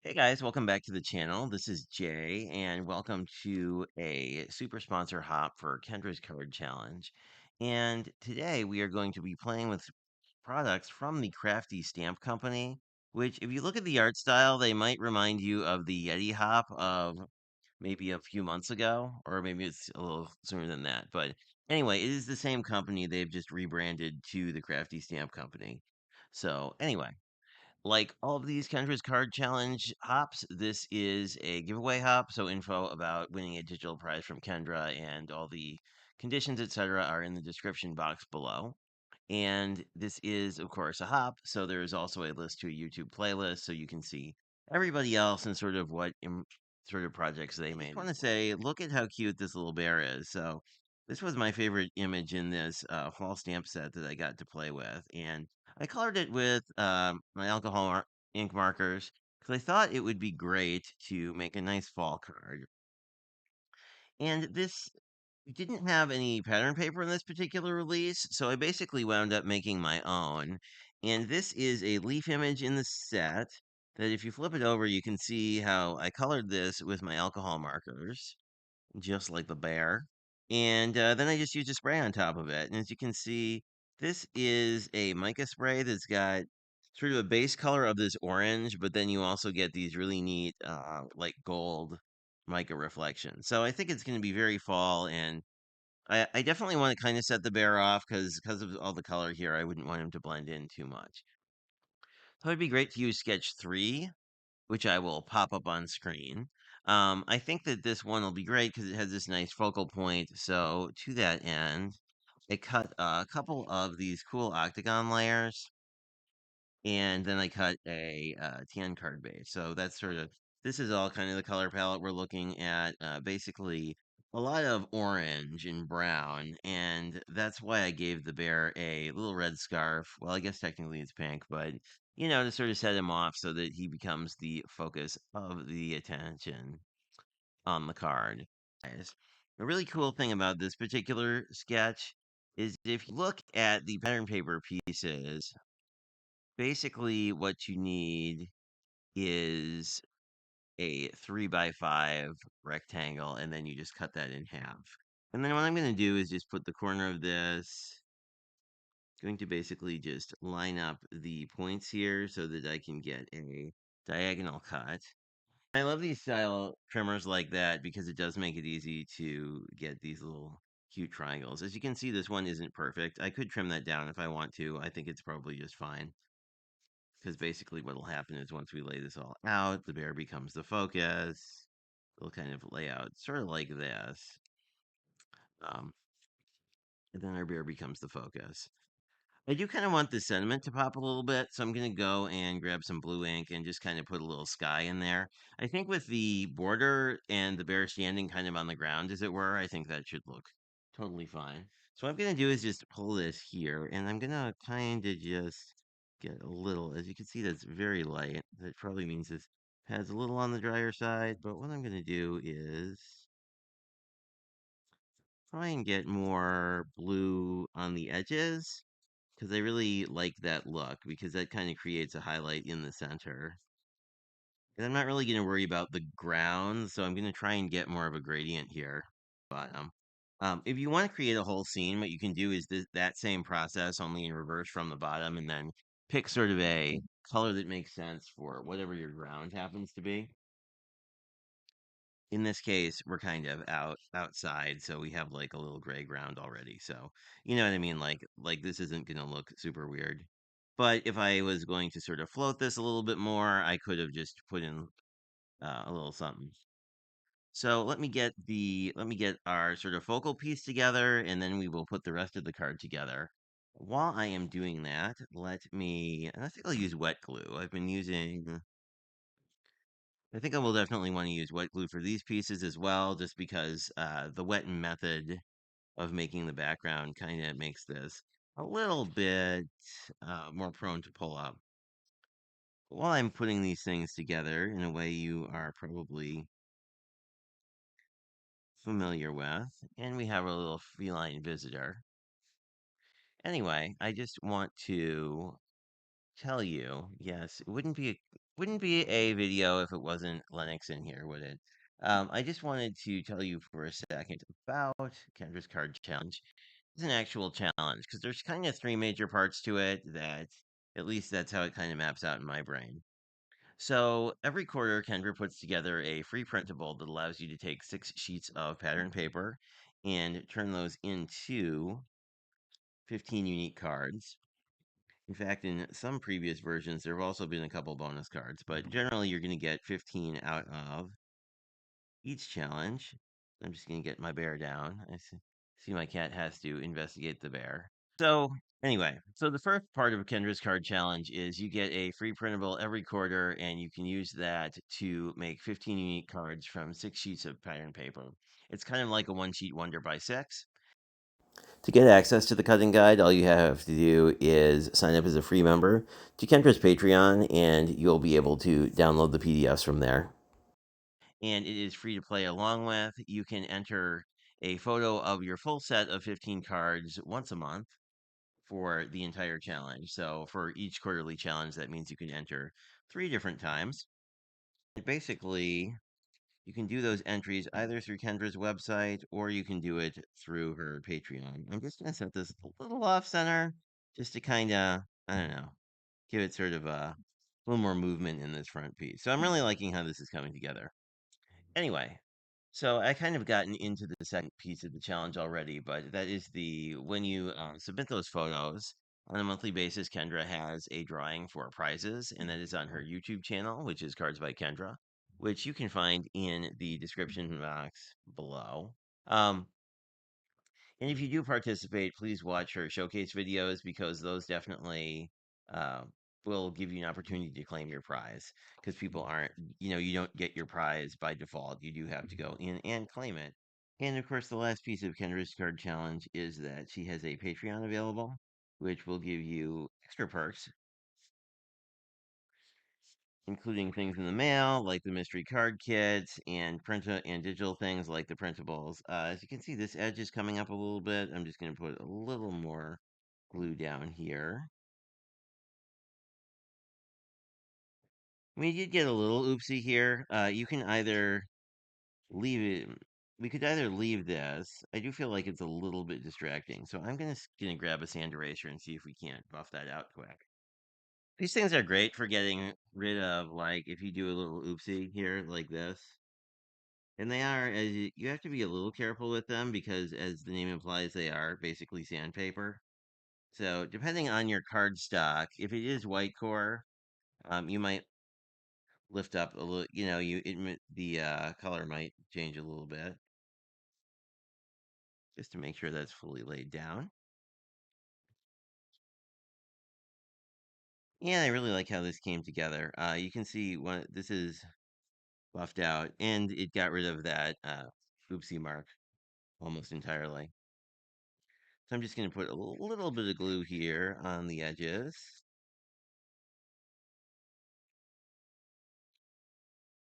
Hey guys, welcome back to the channel. This is Jay, and welcome to a super sponsor hop for Kendra's Card Challenge. And today we are going to be playing with products from the Crafty Stamp Company, which, if you look at the art style, they might remind you of the Yeti hop of maybe a few months ago, or maybe it's a little sooner than that. But anyway, it is the same company. They've just rebranded to the Crafty Stamp Company. So, anyway. Like all of these Kendra's Card Challenge hops, this is a giveaway hop. So info about winning a digital prize from Kendra and all the conditions, etc., are in the description box below. And this is, of course, a hop. So there is also a list to a YouTube playlist, so you can see everybody else and sort of what sort of projects they made. I just want to say, look at how cute this little bear is. So this was my favorite image in this fall stamp set that I got to play with, and I colored it with my ink markers because I thought it would be great to make a nice fall card. And this didn't have any pattern paper in this particular release, so I basically wound up making my own. And this is a leaf image in the set that if you flip it over, you can see how I colored this with my alcohol markers just like the bear. And then I just used a spray on top of it. And as you can see, this is a mica spray that's got sort of a base color of this orange, but then you also get these really neat, like gold mica reflections. So I think it's going to be very fall, and I definitely want to kind of set the bear off because of all the color here. I wouldn't want him to blend in too much. So it'd be great to use sketch 3, which I will pop up on screen. I think that this one will be great because it has this nice focal point. So to that end, I cut a couple of these cool octagon layers, and then I cut a tan card base. So that's sort of this is all kind of the color palette we're looking at. Basically, a lot of orange and brown, and that's why I gave the bear a little red scarf. Well, I guess technically it's pink, but to sort of set him off so that he becomes the focus of the attention on the card. Guys, a really cool thing about this particular sketch is if you look at the pattern paper pieces, basically what you need is a 3 by 5 rectangle, and then you just cut that in half. And then what I'm going to do is just put the corner of this, going to basically just line up the points here so that I can get a diagonal cut. I love these style trimmers like that because it does make it easy to get these little cute triangles. As you can see, this one isn't perfect. I could trim that down if I want to. I think it's probably just fine. Because basically what will happen is once we lay this all out, the bear becomes the focus. It'll kind of lay out sort of like this. Um, and then our bear becomes the focus. I do kind of want the sentiment to pop a little bit, so I'm going to go and grab some blue ink and just kind of put a little sky in there. I think with the border and the bear standing kind of on the ground, as it were, I think that should look totally fine. So what I'm going to do is just pull this here, and I'm going to kind of just get a little, as you can see, that's very light. That probably means this has a little on the drier side, but what I'm going to do is try and get more blue on the edges because I really like that look because that kind of creates a highlight in the center. And I'm not really going to worry about the ground, so I'm going to try and get more of a gradient here. Bottom. If you want to create a whole scene, what you can do is that same process, only in reverse from the bottom, and then pick sort of a color that makes sense for whatever your ground happens to be. In this case, we're kind of outside, so we have like a little gray ground already. So you know what I mean? Like this isn't gonna look super weird. But if I was going to sort of float this a little bit more, I could have just put in a little something. So let me get our sort of focal piece together, and then we will put the rest of the card together. While I am doing that, I think I'll use wet glue. I think I will definitely want to use wet glue for these pieces as well, just because the wet method of making the background kind of makes this a little bit more prone to pull up. While I'm putting these things together in a way you are probably familiar with, and we have a little feline visitor. Anyway, I just want to tell you, yes, it wouldn't be wouldn't be a video if it wasn't Lennox in here, would it? I just wanted to tell you for a second about Kendra's Card Challenge. It's an actual challenge because there's kind of three major parts to it that at least that's how it kind of maps out in my brain. So every quarter, Kendra puts together a free printable that allows you to take 6 sheets of pattern paper and turn those into 15 unique cards. In fact, in some previous versions, there have also been a couple bonus cards, but generally you're going to get 15 out of each challenge. I'm just going to get my bear down. I see my cat has to investigate the bear. So, anyway, so the first part of Kendra's card challenge is you get a free printable every quarter, and you can use that to make 15 unique cards from 6 sheets of pattern paper. It's kind of like a one sheet wonder by six. To get access to the cutting guide, all you have to do is sign up as a free member to Kendra's Patreon, and you'll be able to download the PDFs from there. And it is free to play along with. You can enter a photo of your full set of 15 cards once a month for the entire challenge. So for each quarterly challenge, that means you can enter 3 different times. Basically, you can do those entries either through Kendra's website or you can do it through her Patreon. I'm just going to set this a little off center just to kind of, I don't know, give it sort of a little more movement in this front piece. So I'm really liking how this is coming together. Anyway, so I kind of gotten into the second piece of the challenge already, but that is when you submit those photos on a monthly basis, Kendra has a drawing for prizes, and that is on her YouTube channel, which is Cards by Kendra, which you can find in the description box below. Um, and if you do participate, please watch her showcase videos because those definitely uh, will give you an opportunity to claim your prize. Because people aren't, you don't get your prize by default. You do have to go in and claim it. And of course, the last piece of Kendra's card challenge is that she has a Patreon available, which will give you extra perks, including things in the mail like the mystery card kits and print and digital things like the printables. As you can see, this edge is coming up a little bit. I'm just going to put a little more glue down here. We did get a little oopsie here. You can either leave it. We could either leave this. I do feel like it's a little bit distracting, so I'm gonna grab a sand eraser and see if we can't buff that out quick. These things are great for getting rid of, like, if you do a little oopsie here, like this. And they are, as you have to be a little careful with them because, as the name implies, they are basically sandpaper. So, depending on your card stock, if it is white core, you might lift up a little. The color might change a little bit, just to make sure that's fully laid down. And I really like how this came together. You can see this is buffed out, and it got rid of that oopsie mark almost entirely. So I'm just going to put a little bit of glue here on the edges.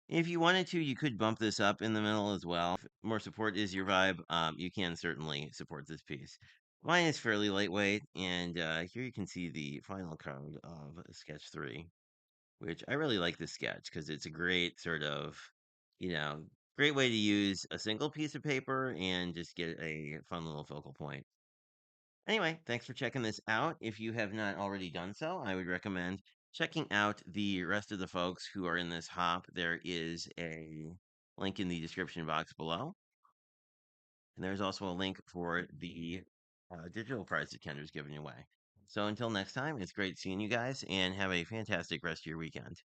If you wanted to, you could bump this up in the middle as well. If more support is your vibe, you can certainly support this piece. Mine is fairly lightweight, and here you can see the final card of Sketch 3, which I really like this sketch because it's a great sort of, you know, great way to use a single piece of paper and just get a fun little focal point. Anyway, thanks for checking this out. If you have not already done so, I would recommend checking out the rest of the folks who are in this hop. There is a link in the description box below. And there's also a link for the digital prize that Kendra's giving away. So until next time, it's great seeing you guys and have a fantastic rest of your weekend.